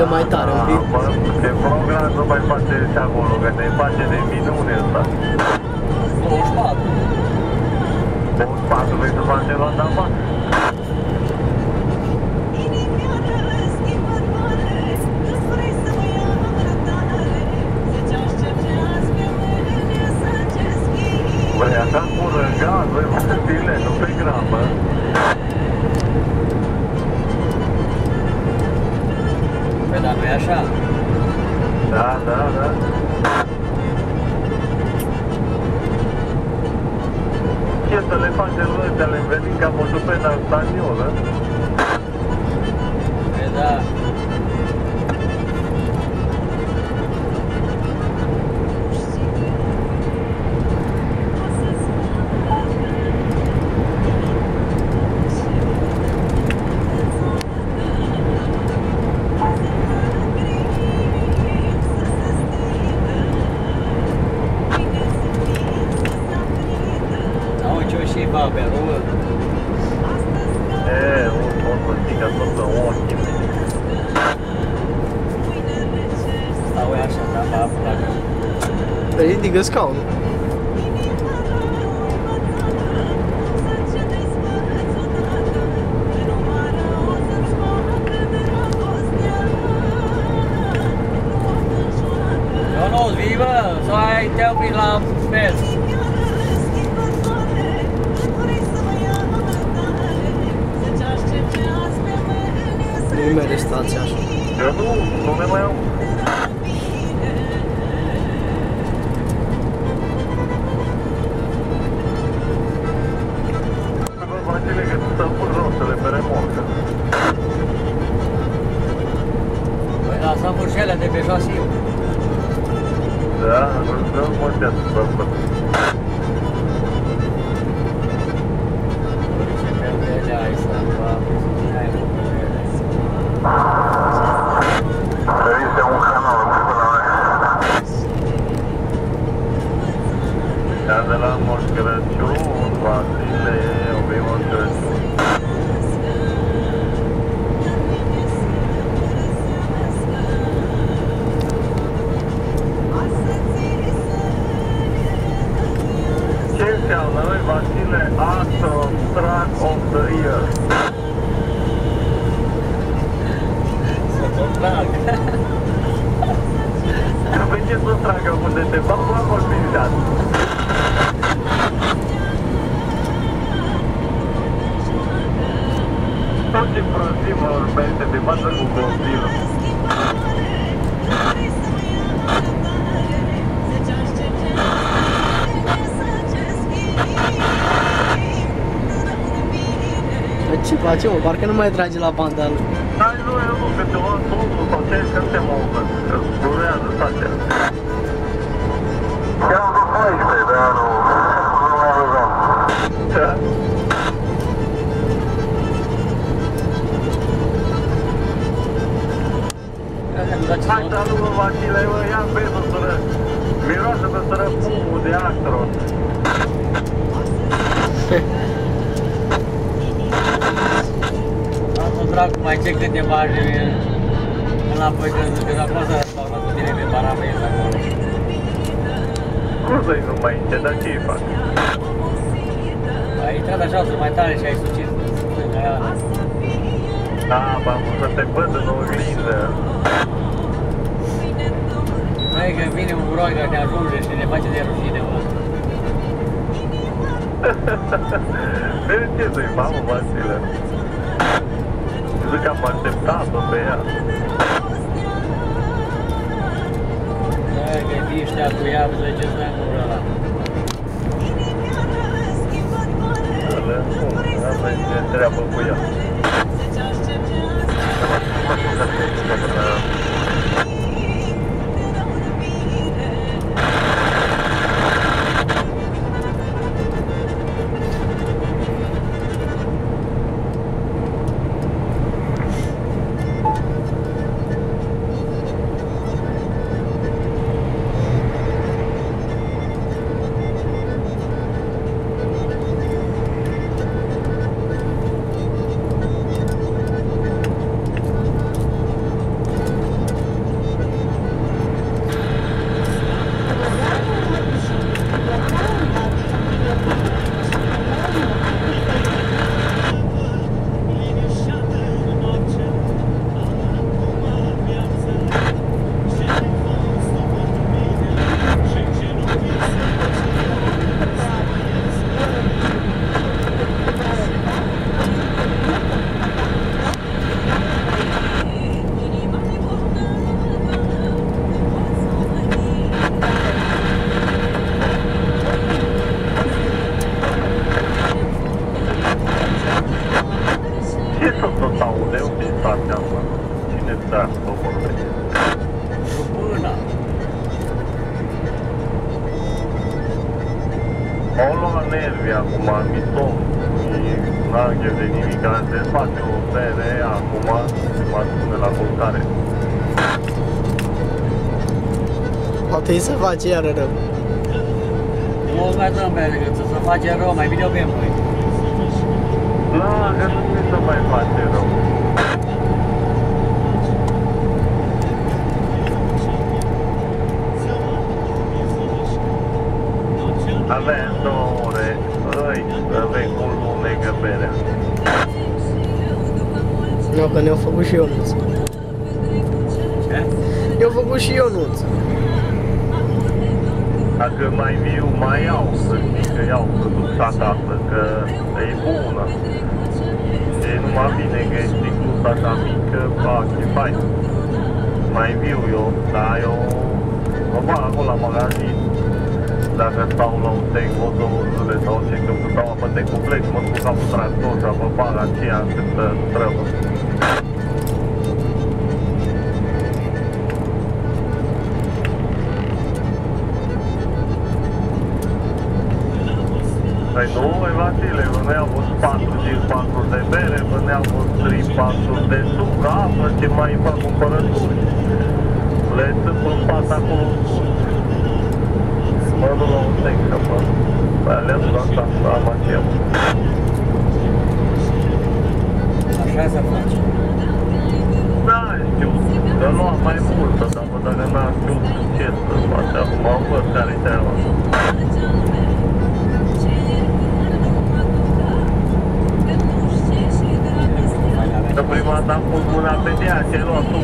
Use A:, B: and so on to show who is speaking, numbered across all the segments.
A: E mai tare un pic.
B: De program nu mai face și acolo, că ne face de minune ăsta.
C: 24.
B: 24 vrei să facem la Damba? Băi, așa pură în gaz, băi, mă stile, nu pe gramă.
C: Păi, dar nu-i așa?
B: Da, da, da. Ce să le facem noi, să le venim ca motopeda spaniolă?
C: Păi, da. Pe rulă.
B: O să zic că tot în ochii.
C: Stau așa, da, mă aflu la gând.
A: Ridică scaunul.
C: Ionuț, vii, bă, sau ai te oprit la mers?
A: Nu merge stația așa.
B: Eu nu ne mai au. Vasile, că să pun rostele pe remorcă.
C: Păi lasă furșele de pe șasiu.
B: Da, nu montează să văd. Este un canal până la Iar de la Moș Crăciun, Vasile, obei Moș Crăciun. Ce înseamnă, noi, Vasile, Astro Track of the Year? Pe ce să tragă unde te fac la mobilitate? Tot ce prostii mă urmește de bază cu copilul.
A: Ce face, mă? Parcă nu mai trage la bandală.
B: Dar nu, că te luam totul sau ce ai că te mă că durează stația. Chiar am vrut 14, dar nu mai rugam. Ce? Hai, dar nu mă, Vasile, mă, ia bezul sără. Miroase de sără fumul de Astro.
C: Dracu, mai ce câte marge înapoi că acolo s-a spavnat cu tine pe parabens acolo.
B: Cum să-i nu mai încet, dar ce-i fac?
C: Ai intrat așa să mai tare și ai sucit stânga aia.
B: Da, bă, să te văd în oglindă.
C: Băi, că vine un roi care ne ajunge și ne face de rușine, mă.
B: Vezi ce să-i fac, mă, Vasile? Zic că am așteptat-o pe ea.
C: Băi, că vii ăștia cu ea, vă ziceți la gură ăla.
B: Asta e treabă cu ea. cine stă să vorbești?
C: Până.
B: Au luat nervi acum, misom, n-am chef de nimic, se face o bere acum, mă spune la culcare.
A: Poate îi se face iară rău.
C: Nu o mai dăm bere, că să face rău, mai bine o bem noi.
B: Da, că nu știu să mai face rău. Avem 2 ore, avem cu lunecă berea.
A: Nu, că ne-au făcut și Ionuț.
C: Ce?
A: Ne-au făcut și Ionuț.
B: Dacă mai viu, mai iau, să știi că iau, să duc acasă, că e bună. E numai bine că e sticluța așa mică, fac, e fain. Mai viu eu, dar eu mă bag acolo la magazin. Dacă stau la un tank, o 2 zile sau ce, când stau apă de complet, mă duc ca un tractor și apă bag aceea cât trebuie. Păi nu, Vasile, veneau cu 4 de bere, veneau cu 3-4 de suc, apă, ce mai fac cumpărături. Le țâp în pat acolo în sus. Mă duc la un tank, că mă, le-am dat asta, am aceea.
C: Așa se face.
B: Da, știu, că luam mai multă, dar dacă n-am știut ce să faci acum, am văd care-i treaba. Că prima dată am pus mâna pe ea, ce-ai luat tu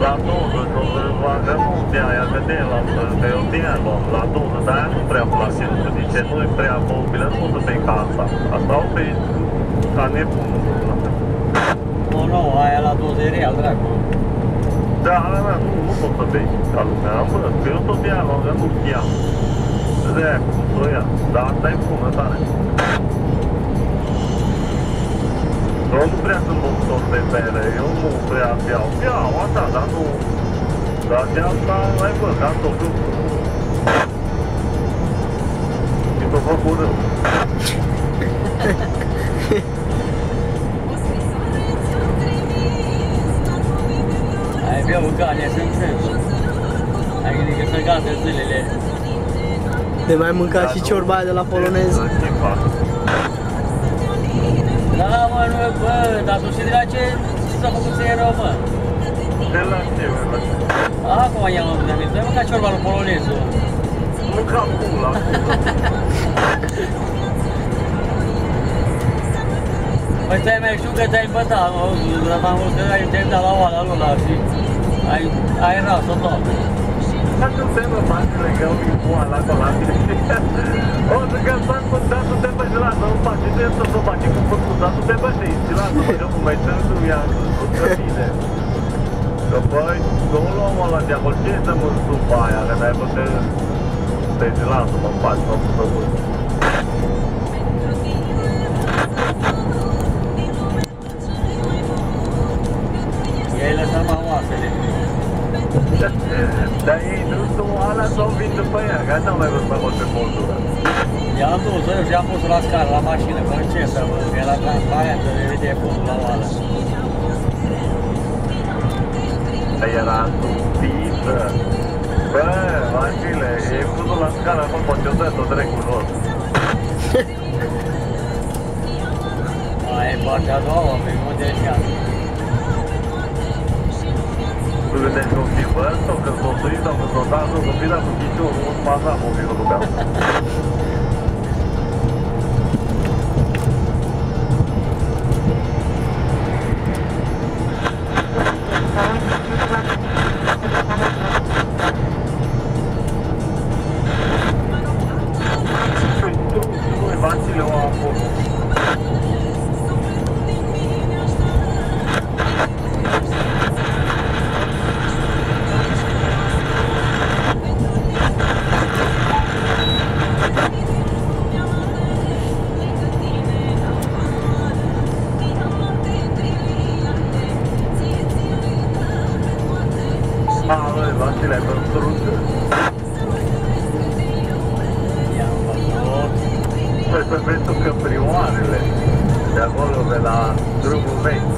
B: la doză, că o facă multe aia, că de la că eu de aia luam la doză, dar aia nu prea place, nu știu de ce, nu e prea mobilă, nu poți să bei ca asta. Asta o bei ca nebunul.
C: Nu, aia la 20 real, dracu.
B: Da, nu pot să bei ca lumea, am văzut, că eu tot de aia luam, că nu știam. De aia cum să o ia, dar asta e bună, tare. Eu nu prea sunt băutor de bere, eu nu prea beau așa, dar nu... Dar de asta, mai văd, că am tot lucru. Și s-o făcut rău.
C: Ai bea ucane, sunt sens. Ai gândit că să gata zilele.
A: De mai mâncat și ciorba aia de la polonez.
B: Ce fac?
C: Da, mă, nu, bă, dar tu știi de la ce s-a făcut să e rău, mă?
B: De la ce, mă?
C: Acum i-am luat aminte, ai mâncat ciorba lui polonezul.
B: Mâncam cum la
C: Păi stai, mai știu că te-ai îmbătat, mă, dar m-am văzut că te-ai dat la oala lui ăla și ai ras-o toată.
B: Dar nu te mă faci că îmi poala acolo la tine. O să că s-a contat, nu te băi, lasă, nu faci, ce trebuie să faci cu făcut, dar nu te băi, lasă, mă, că nu mai sunt nu ia că bine. Că băi, nu luăm ăla de acolo, ce să mă supa aia, că n-ai bătă, te lasă, mă faci, mă să mă.
C: I-ai lăsat mai oasele.
B: Dar ei nu sunt ala sau vin după ea, că n-am mai văzut mai mult pe moldură.
C: I-am dus și am pus la scară, la mașină, că ce să văd, că era transparentă, de vedea fundul la oală.
B: Era stupită. Bă, Vasile, e pus la scară acolo, poate o dă tot directul jos.
C: Aia e partea a doua, pe unde e ea.
B: Tu gândești că o fi bă, sau că s-o suit, sau că s-o dat, sau că fi dat cu ghiciorul, nu spaza mobilul meu. Vasile o acolo. băi, Vasile, ai văzut?
C: I-am văzut.
B: Păi să vezi tu căprioarele de acolo, de la drumul vechi.